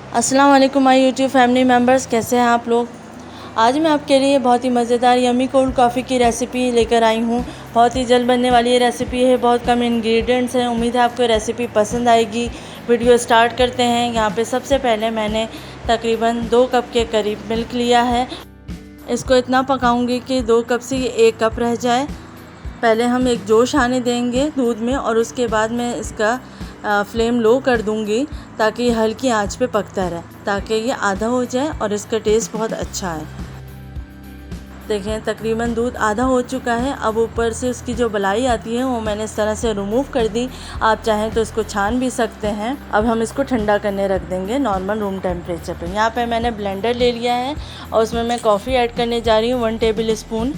अस्सलाम वालेकुम my YouTube family members, कैसे हैं आप लोग। आज मैं आपके लिए बहुत ही मज़ेदार यमी कोल्ड कॉफ़ी की रेसिपी लेकर आई हूँ। बहुत ही जल्द बनने वाली ये रेसिपी है, बहुत कम इंग्रेडिएंट्स हैं। उम्मीद है आपको रेसिपी पसंद आएगी। वीडियो स्टार्ट करते हैं। यहाँ पे सबसे पहले मैंने तकरीबन 2 कप के करीब मिल्क लिया है। इसको इतना पकाऊंगी कि 2 कप से ये 1 कप रह जाए। पहले हम एक जोश आने देंगे दूध में और उसके बाद मैं इसका फ्लेम लो कर दूंगी ताकि ये हल्की आंच पे पकता रहे, ताकि ये आधा हो जाए और इसका टेस्ट बहुत अच्छा है। देखें, तकरीबन दूध आधा हो चुका है। अब ऊपर से उसकी जो बलाई आती है वो मैंने इस तरह से रिमूव कर दी। आप चाहें तो इसको छान भी सकते हैं। अब हम इसको ठंडा करने रख देंगे नॉर्मल रूम टेम्परेचर पे। यहाँ पे मैंने ब्लेंडर ले लिया है और उसमें मैं कॉफ़ी ऐड करने जा रही हूँ। 1 tablespoon,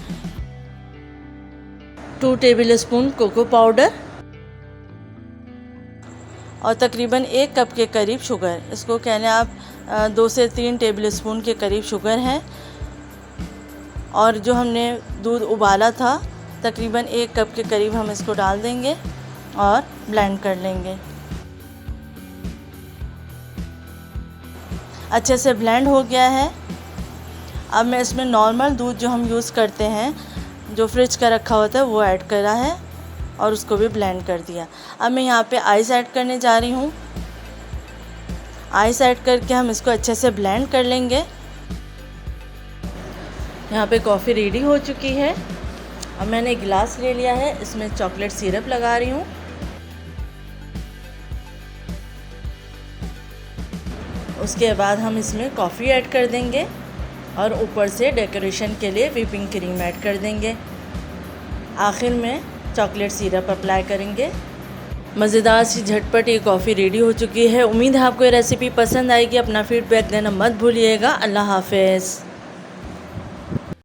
2 tablespoon cocoa powder और तकरीबन 1 कप के करीब शुगर। इसको कहने आप 2 से 3 टेबल स्पून के करीब शुगर है। और जो हमने दूध उबाला था तकरीबन 1 कप के करीब हम इसको डाल देंगे और ब्लेंड कर लेंगे। अच्छे से ब्लेंड हो गया है। अब मैं इसमें नॉर्मल दूध जो हम यूज़ करते हैं, जो फ्रिज का रखा होता है, वो ऐड करा है और उसको भी ब्लेंड कर दिया। अब मैं यहाँ पे आइस ऐड करने जा रही हूँ। आइस ऐड करके हम इसको अच्छे से ब्लेंड कर लेंगे। यहाँ पे कॉफ़ी रेडी हो चुकी है। अब मैंने एक गिलास ले लिया है, इसमें चॉकलेट सिरप लगा रही हूँ। उसके बाद हम इसमें कॉफ़ी ऐड कर देंगे और ऊपर से डेकोरेशन के लिए व्हिपिंग क्रीम ऐड कर देंगे। आखिर में चॉकलेट सिरप अप्लाई करेंगे। मज़ेदार सी झटपट ये कॉफ़ी रेडी हो चुकी है। उम्मीद है आपको ये रेसिपी पसंद आएगी। अपना फीडबैक देना मत भूलिएगा। अल्लाह हाफ़िज़।